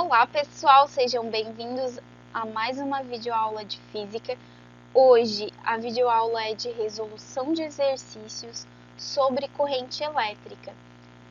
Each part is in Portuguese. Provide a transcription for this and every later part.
Olá pessoal, sejam bem-vindos a mais uma videoaula de física. Hoje a videoaula é de resolução de exercícios sobre corrente elétrica.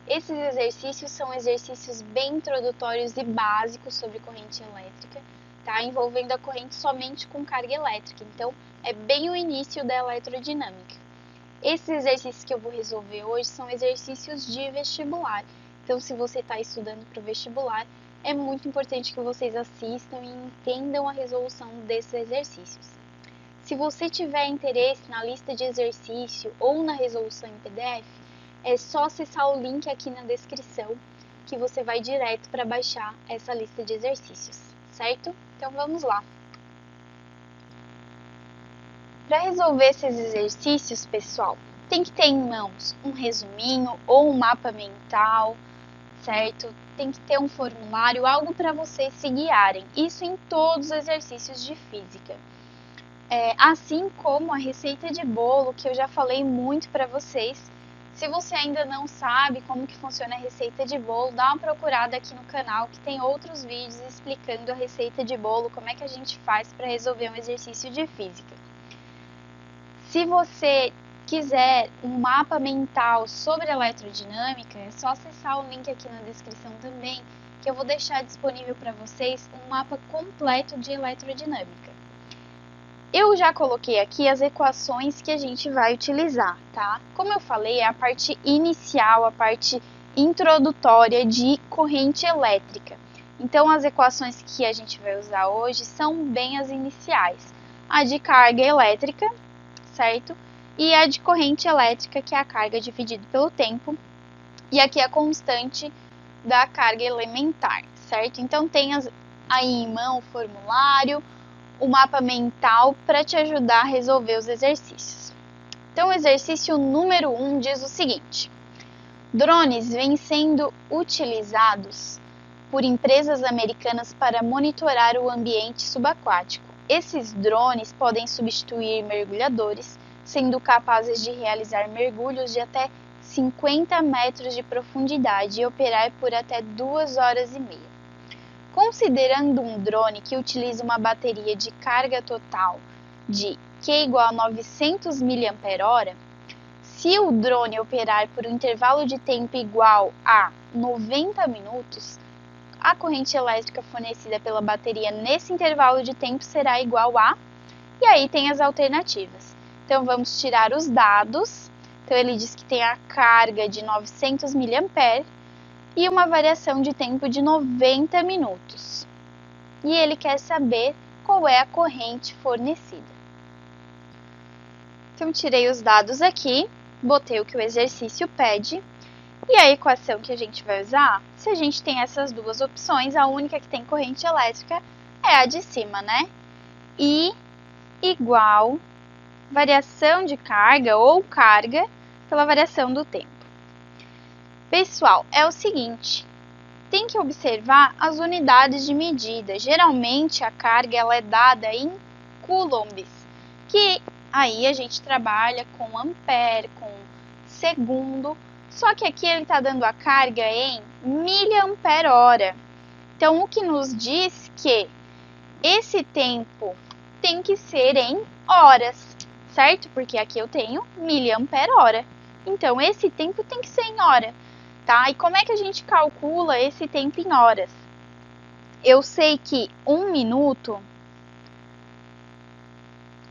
Esses exercícios são exercícios bem introdutórios e básicos sobre corrente elétrica, tá? Envolvendo a corrente somente com carga elétrica, então é bem o início da eletrodinâmica. Esses exercícios que eu vou resolver hoje são exercícios de vestibular, então se você está estudando para o vestibular, é muito importante que vocês assistam e entendam a resolução desses exercícios. Se você tiver interesse na lista de exercício ou na resolução em PDF, é só acessar o link aqui na descrição que você vai direto para baixar essa lista de exercícios, certo? Então vamos lá! Para resolver esses exercícios, pessoal, tem que ter em mãos um resuminho ou um mapa mental, certo? Tem que ter um formulário, algo para vocês se guiarem. Isso em todos os exercícios de física. Assim como a receita de bolo, que eu já falei muito para vocês. Se você ainda não sabe como que funciona a receita de bolo, dá uma procurada aqui no canal, que tem outros vídeos explicando a receita de bolo, como é que a gente faz para resolver um exercício de física. Se você quiser um mapa mental sobre eletrodinâmica, é só acessar o link aqui na descrição também, que eu vou deixar disponível para vocês um mapa completo de eletrodinâmica. Eu já coloquei aqui as equações que a gente vai utilizar, tá? Como eu falei, é a parte inicial, a parte introdutória de corrente elétrica. Então, as equações que a gente vai usar hoje são bem as iniciais. A de carga elétrica, certo? E a de corrente elétrica, que é a carga dividida pelo tempo, e aqui a constante da carga elementar, certo? Então tem aí em mão o formulário, o mapa mental para te ajudar a resolver os exercícios. Então o exercício número 1 diz o seguinte: drones vêm sendo utilizados por empresas americanas para monitorar o ambiente subaquático. Esses drones podem substituir mergulhadores, sendo capazes de realizar mergulhos de até 50 metros de profundidade e operar por até 2 horas e meia. Considerando um drone que utiliza uma bateria de carga total de Q igual a 900 mAh, se o drone operar por um intervalo de tempo igual a 90 minutos, a corrente elétrica fornecida pela bateria nesse intervalo de tempo será igual a... E aí tem as alternativas. Então, vamos tirar os dados. Então, ele diz que tem a carga de 900 mA e uma variação de tempo de 90 minutos. E ele quer saber qual é a corrente fornecida. Então, tirei os dados aqui, botei o que o exercício pede. E a equação que a gente vai usar, se a gente tem essas duas opções, a única que tem corrente elétrica é a de cima, né? I igual variação de carga ou carga pela variação do tempo. Pessoal, é o seguinte, tem que observar as unidades de medida. Geralmente a carga ela é dada em coulombs, que aí a gente trabalha com ampere, com segundo. Só que aqui ele está dando a carga em miliampere-hora. Então, o que nos diz que esse tempo tem que ser em horas, certo? Porque aqui eu tenho miliampere-hora. Então, esse tempo tem que ser em hora, tá? E como é que a gente calcula esse tempo em horas? Eu sei que 1 minuto,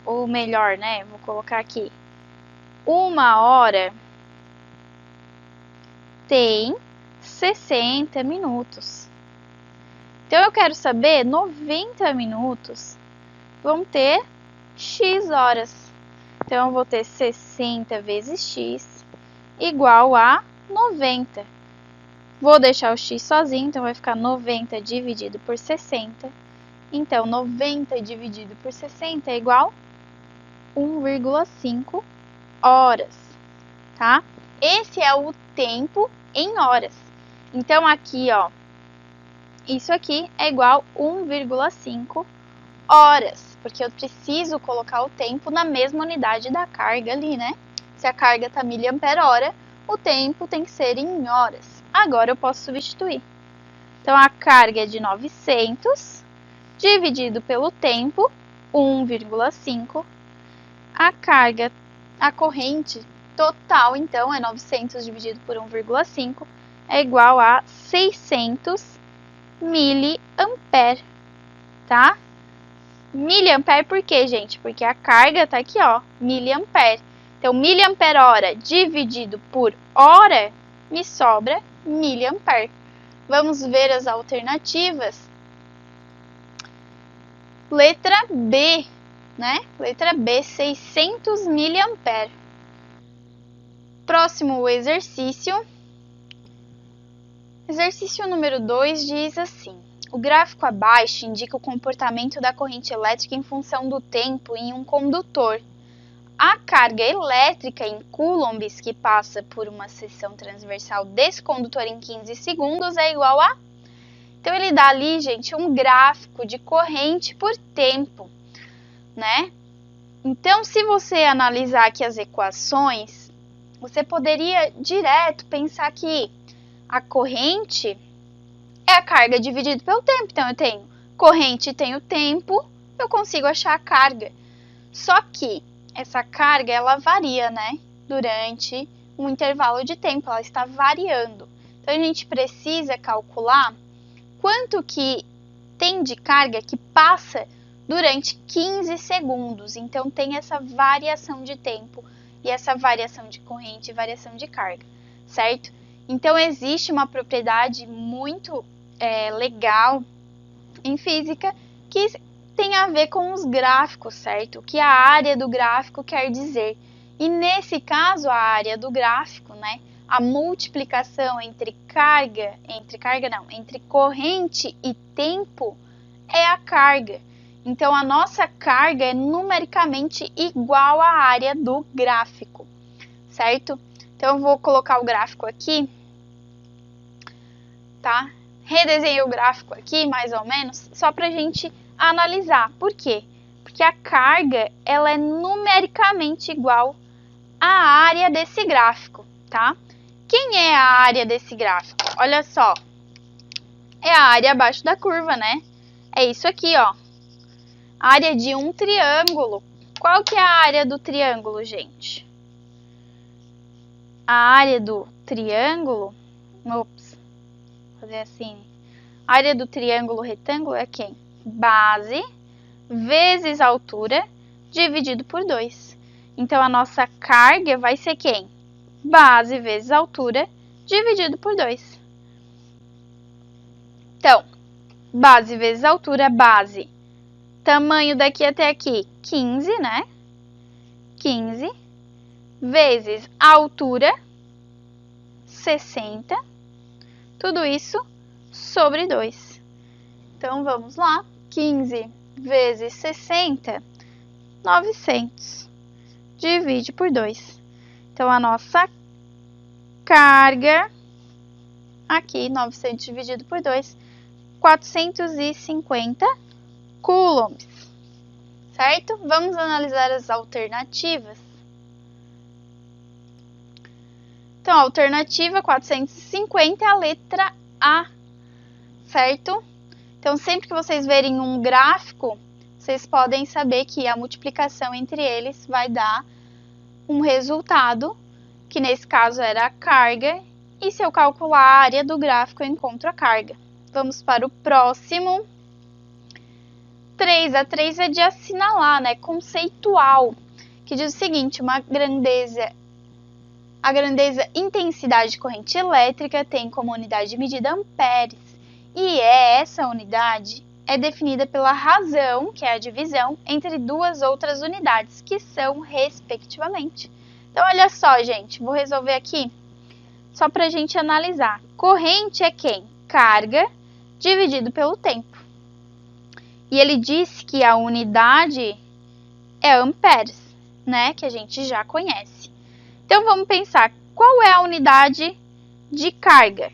ou melhor, né? Vou colocar aqui, 1 hora tem 60 minutos. Então, eu quero saber, 90 minutos vão ter x horas. Então, eu vou ter 60 vezes x igual a 90. Vou deixar o x sozinho, então vai ficar 90 dividido por 60. Então, 90 dividido por 60 é igual a 1,5 horas, tá? Esse é o tempo em horas. Então, aqui, ó, isso aqui é igual a 1,5 horas, porque eu preciso colocar o tempo na mesma unidade da carga ali, né? Se a carga está miliampere-hora, o tempo tem que ser em horas. Agora eu posso substituir. Então, a carga é de 900, dividido pelo tempo, 1,5. A corrente total, então, é 900 dividido por 1,5, é igual a 600 miliampere, tá? Miliampere por quê, gente? Porque a carga tá aqui, ó, miliampere. Então, miliampere-hora dividido por hora, me sobra miliampere. Vamos ver as alternativas. Letra B, né? Letra B, 600 miliampere. Próximo exercício. Exercício número 2 diz assim: o gráfico abaixo indica o comportamento da corrente elétrica em função do tempo em um condutor. A carga elétrica em coulombs que passa por uma seção transversal desse condutor em 15 segundos é igual a... Então, ele dá ali, gente, um gráfico de corrente por tempo, né? Então, se você analisar aqui as equações, você poderia direto pensar que a corrente é a carga dividida pelo tempo. Então, eu tenho corrente e tenho tempo, eu consigo achar a carga. Só que essa carga, ela varia, né? Durante um intervalo de tempo, ela está variando. Então, a gente precisa calcular quanto que tem de carga que passa durante 15 segundos. Então, tem essa variação de tempo e essa variação de corrente e variação de carga, certo? Então, existe uma propriedade muito legal em física que tem a ver com os gráficos, certo? O que a área do gráfico quer dizer. E nesse caso, a área do gráfico, né? A multiplicação entre corrente e tempo é a carga. Então, a nossa carga é numericamente igual à área do gráfico, certo? Então, eu vou colocar o gráfico aqui, tá? Redesenhei o gráfico aqui, mais ou menos, só para a gente analisar. Por quê? Porque a carga, ela é numericamente igual à área desse gráfico, tá? Quem é a área desse gráfico? Olha só, é a área abaixo da curva, né? É isso aqui, ó. Área de um triângulo. Qual que é a área do triângulo, gente? A área do triângulo... Ops, vou fazer assim. A área do triângulo retângulo é quem? Base vezes altura dividido por 2. Então, a nossa carga vai ser quem? Base vezes altura dividido por 2. Então, base vezes altura, base. Tamanho daqui até aqui, 15, né? 15 vezes altura, 60. Tudo isso sobre 2. Então, vamos lá. 15 vezes 60, 900. Divide por 2. Então, a nossa carga, aqui, 900 dividido por 2, 450 coulombs, certo? Vamos analisar as alternativas. Então, a alternativa 450 é a letra A, certo? Então, sempre que vocês verem um gráfico, vocês podem saber que a multiplicação entre eles vai dar um resultado, que nesse caso era a carga, e se eu calcular a área do gráfico, eu encontro a carga. Vamos para o próximo. 3. A 3 é de assinalar, né? Conceitual, que diz o seguinte: a grandeza intensidade de corrente elétrica tem como unidade de medida amperes, e essa unidade é definida pela razão, que é a divisão, entre duas outras unidades, que são respectivamente. Então, olha só, gente, vou resolver aqui só para a gente analisar. Corrente é quem? Carga dividido pelo tempo. E ele disse que a unidade é amperes, né? Que a gente já conhece. Então, vamos pensar, qual é a unidade de carga?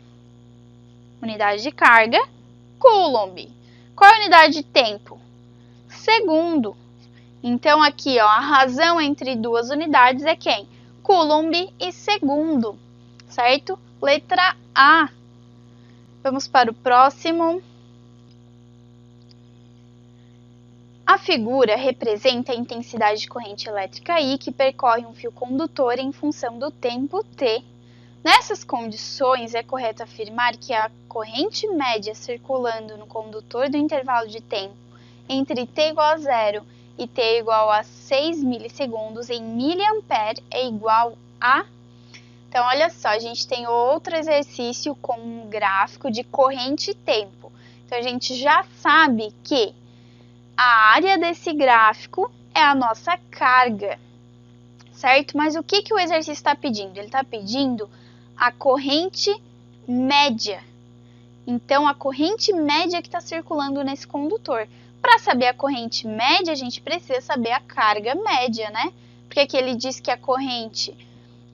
Unidade de carga, coulomb. Qual é a unidade de tempo? Segundo. Então, aqui, ó, a razão entre duas unidades é quem? Coulomb e segundo, certo? Letra A. Vamos para o próximo. A figura representa a intensidade de corrente elétrica I que percorre um fio condutor em função do tempo t. Nessas condições, é correto afirmar que a corrente média circulando no condutor do intervalo de tempo entre t igual a 0 e t igual a 6 milissegundos em miliampere é igual a... Então, olha só, a gente tem outro exercício com um gráfico de corrente e tempo. Então, a gente já sabe que a área desse gráfico é a nossa carga, certo? Mas o que o exercício está pedindo? Ele está pedindo a corrente média. Então, a corrente média que está circulando nesse condutor. Para saber a corrente média, a gente precisa saber a carga média, né? Porque aqui ele diz que a corrente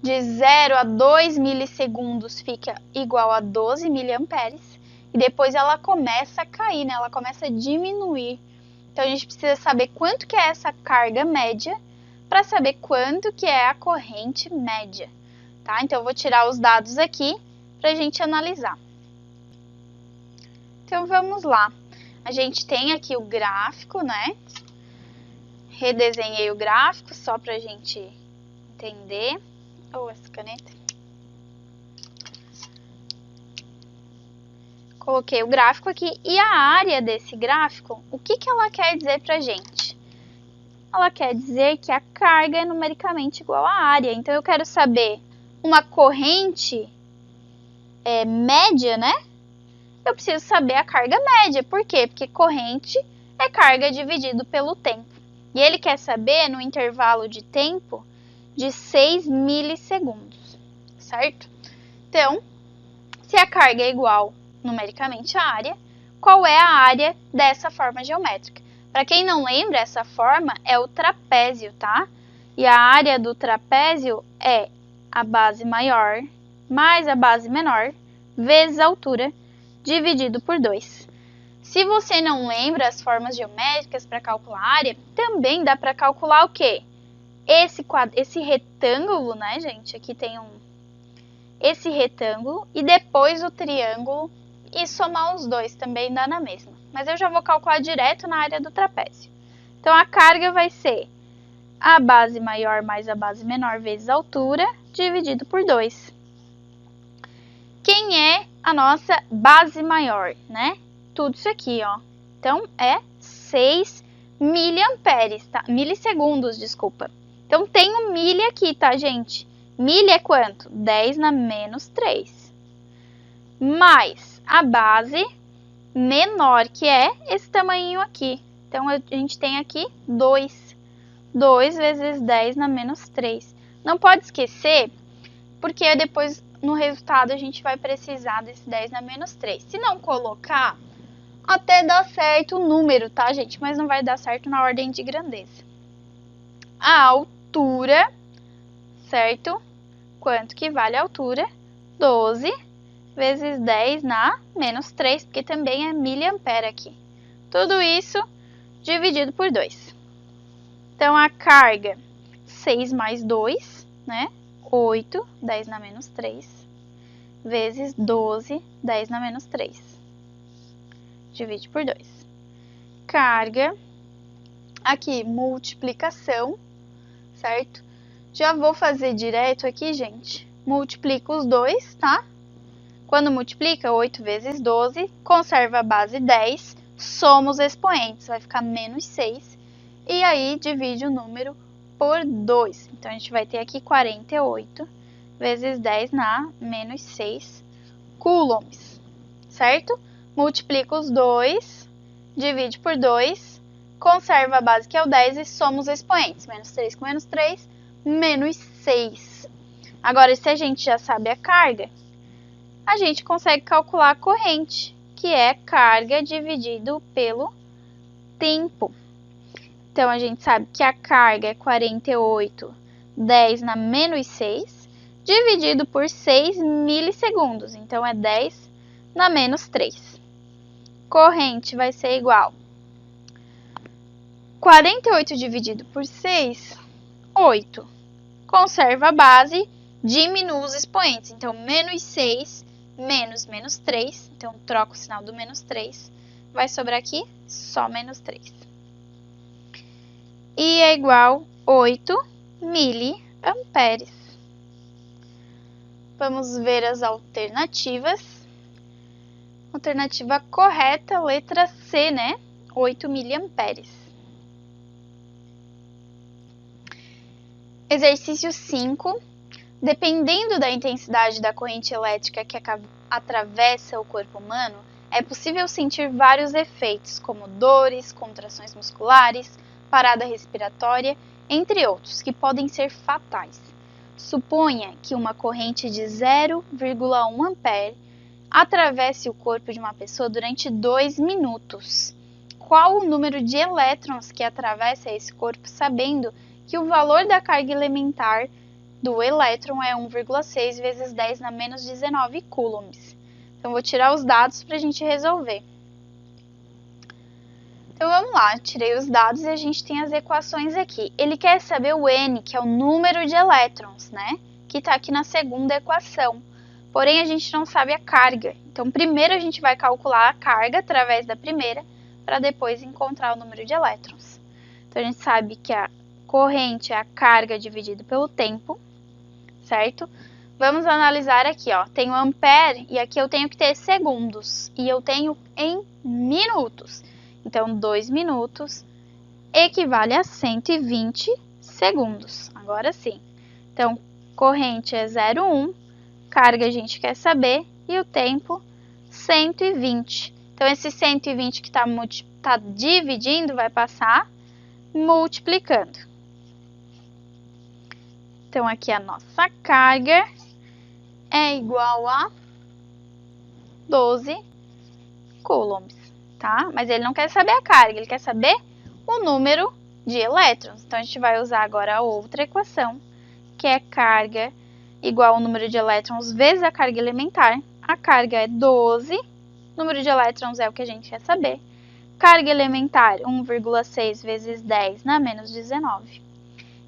de 0 a 2 milissegundos fica igual a 12 miliamperes. E depois ela começa a cair, né? Ela começa a diminuir. Então, a gente precisa saber quanto que é essa carga média para saber quanto que é a corrente média, tá? Então, eu vou tirar os dados aqui para a gente analisar. Então, vamos lá. A gente tem aqui o gráfico, né? Redesenhei o gráfico só para a gente entender. Essa caneta. Coloquei o gráfico aqui e a área desse gráfico, o que ela quer dizer pra gente? Ela quer dizer que a carga é numericamente igual à área. Então, eu quero saber uma corrente média, né? Eu preciso saber a carga média. Por quê? Porque corrente é carga dividido pelo tempo. E ele quer saber no intervalo de tempo de 6 milissegundos, certo? Então, se a carga é igual numericamente a área, qual é a área dessa forma geométrica? Para quem não lembra, essa forma é o trapézio, tá? E a área do trapézio é a base maior mais a base menor vezes a altura dividido por 2. Se você não lembra as formas geométricas para calcular a área, também dá para calcular o quê? Esse retângulo, né, gente? Aqui tem esse retângulo e depois o triângulo e somar os dois também dá na mesma. Mas eu já vou calcular direto na área do trapézio. Então, a carga vai ser a base maior mais a base menor vezes a altura dividido por 2. Quem é a nossa base maior, né? Tudo isso aqui, ó. Então, é 6 miliamperes, tá? Milissegundos, desculpa. Então, tem um milha aqui, tá, gente? Milha é quanto? 10 na menos 3. Mais a base menor, que é esse tamanho aqui. Então, a gente tem aqui 2. 2 vezes 10 na menos 3. Não pode esquecer, porque depois no resultado a gente vai precisar desse 10 na menos 3. Se não colocar, até dá certo o número, tá, gente? Mas não vai dar certo na ordem de grandeza. A altura, certo? Quanto que vale a altura? 12 vezes 10 na menos 3, porque também é miliampere aqui. Tudo isso dividido por 2. Então, a carga, 6 mais 2, né? 8, 10 na menos 3, vezes 12, 10 na menos 3. Divide por 2. Carga, aqui, multiplicação, certo? Já vou fazer direto aqui, gente. Multiplico os dois, tá? Quando multiplica, 8 vezes 12, conserva a base 10, soma os expoentes, vai ficar menos 6. E aí, divide o número por 2. Então, a gente vai ter aqui 48 vezes 10 na menos 6 coulombs, certo? Multiplica os dois, divide por 2, conserva a base que é o 10 e soma os expoentes. Menos 3 com menos 3, menos 6. Agora, se a gente já sabe a carga, a gente consegue calcular a corrente, que é carga dividido pelo tempo. Então, a gente sabe que a carga é 48, 10 na menos 6, dividido por 6 milissegundos. Então, é 10 na menos 3. Corrente vai ser igual 48 dividido por 6, 8. Conserva a base, diminui os expoentes. Então, menos 6 menos menos 3, então troco o sinal do menos 3, vai sobrar aqui só menos 3. E é igual a 8 miliamperes. Vamos ver as alternativas. Alternativa correta, letra C, né? 8 miliamperes. Exercício 5. Dependendo da intensidade da corrente elétrica que atravessa o corpo humano, é possível sentir vários efeitos, como dores, contrações musculares, parada respiratória, entre outros, que podem ser fatais. Suponha que uma corrente de 0,1 ampere atravesse o corpo de uma pessoa durante 2 minutos. Qual o número de elétrons que atravessa esse corpo, sabendo que o valor da carga elementar do elétron é 1,6 vezes 10 na menos 19 coulombs. Então, vou tirar os dados para a gente resolver. Então, vamos lá, tirei os dados e a gente tem as equações aqui. Ele quer saber o N, que é o número de elétrons, né? Que está aqui na segunda equação. Porém, a gente não sabe a carga. Então, primeiro a gente vai calcular a carga através da primeira, para depois encontrar o número de elétrons. Então, a gente sabe que a corrente é a carga dividido pelo tempo, certo? Vamos analisar aqui, ó. Tenho ampere e aqui eu tenho que ter segundos. E eu tenho em minutos. Então, 2 minutos equivale a 120 segundos. Agora sim. Então, corrente é 0,1, carga a gente quer saber e o tempo 120. Então, esse 120 que tá dividindo vai passar multiplicando. Então, aqui a nossa carga é igual a 12 coulombs. Tá? Mas ele não quer saber a carga, ele quer saber o número de elétrons. Então, a gente vai usar agora a outra equação, que é carga igual ao número de elétrons vezes a carga elementar. A carga é 12, o número de elétrons é o que a gente quer saber. Carga elementar, 1,6 vezes 10 na menos 19.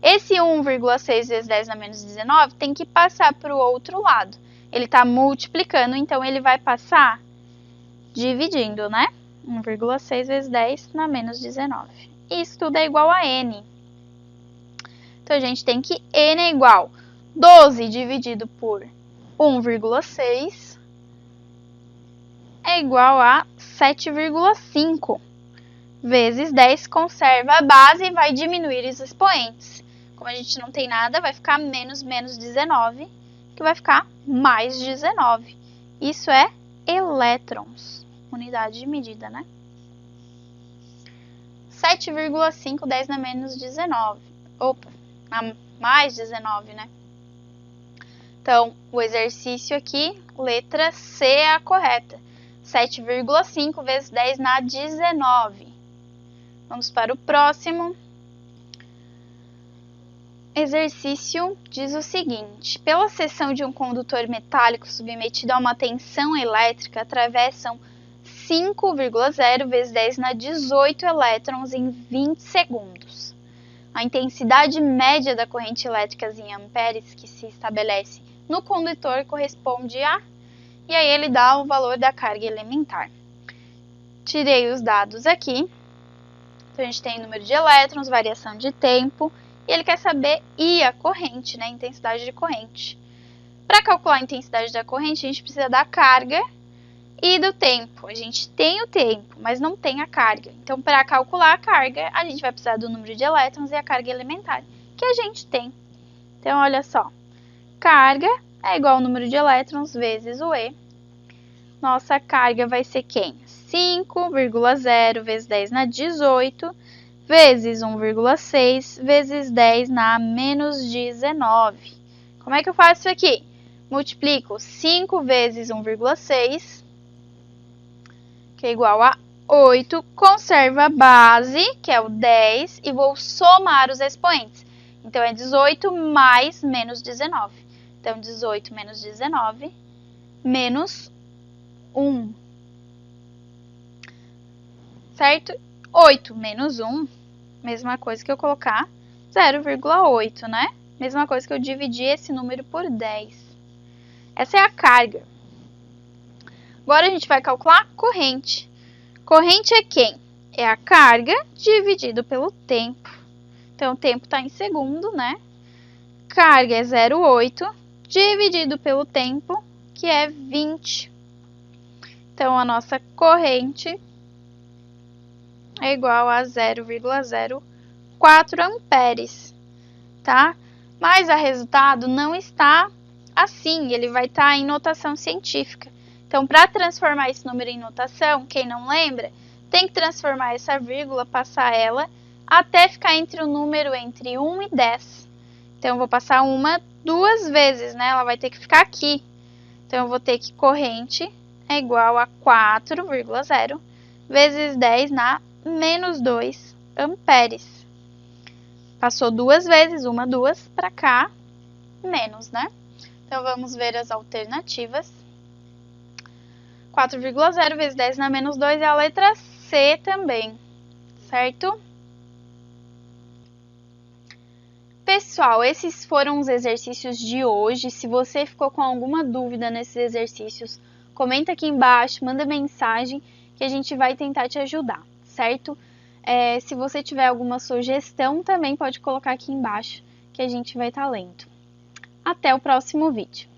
Esse 1,6 vezes 10 na menos 19 tem que passar para o outro lado. Ele está multiplicando, então ele vai passar dividindo, né? 1,6 vezes 10 na menos 19. Isso tudo é igual a N. Então, a gente tem que N é igual 12 dividido por 1,6 é igual a 7,5 vezes 10, conserva a base e vai diminuir os expoentes. Como a gente não tem nada, vai ficar menos 19, que vai ficar mais 19. Isso é elétrons. Unidade de medida, né? 7,5, 10 na menos 19. Opa, na mais 19, né? Então, o exercício aqui, letra C é a correta. 7,5 vezes 10 na 19. Vamos para o próximo. Exercício diz o seguinte: pela seção de um condutor metálico submetido a uma tensão elétrica, atravessam 5,0 vezes 10 na 18 elétrons em 20 segundos. A intensidade média da corrente elétrica em amperes que se estabelece no condutor corresponde a... E aí ele dá o valor da carga elementar. Tirei os dados aqui. Então, a gente tem número de elétrons, variação de tempo, e ele quer saber I, a corrente, né? Intensidade de corrente. Para calcular a intensidade da corrente, a gente precisa da carga e do tempo. A gente tem o tempo, mas não tem a carga. Então, para calcular a carga, a gente vai precisar do número de elétrons e a carga elementar, que a gente tem. Então, olha só. Carga é igual ao número de elétrons vezes o E. Nossa carga vai ser quem? 5,0 vezes 10 na 18, vezes 1,6, vezes 10 na menos 19. Como é que eu faço isso aqui? Multiplico 5 vezes 1,6, que é igual a 8, conservo a base, que é o 10, e vou somar os expoentes. Então, é 18 mais menos 19. Então, 18 menos 19, menos 1. Certo? 8 menos 1, mesma coisa que eu colocar 0,8, né? Mesma coisa que eu dividir esse número por 10. Essa é a carga. Agora a gente vai calcular corrente. Corrente é quem? É a carga dividido pelo tempo. Então, o tempo está em segundo, né? Carga é 0,8 dividido pelo tempo, que é 20. Então, a nossa corrente é igual a 0,04 amperes, tá? Mas o resultado não está assim, ele vai estar em notação científica. Então, para transformar esse número em notação, quem não lembra, tem que transformar essa vírgula, passar ela, até ficar entre o número entre 1 e 10. Então, eu vou passar duas vezes, né? Ela vai ter que ficar aqui. Então, eu vou ter que corrente é igual a 4,0 vezes 10 na menos 2 amperes. Passou duas vezes, duas, para cá, menos, né? Então, vamos ver as alternativas. 4,0 vezes 10 na menos 2 é a letra C também, certo? Pessoal, esses foram os exercícios de hoje. Se você ficou com alguma dúvida nesses exercícios, comenta aqui embaixo, manda mensagem que a gente vai tentar te ajudar, certo? Se você tiver alguma sugestão, também pode colocar aqui embaixo que a gente vai estar lendo. Até o próximo vídeo.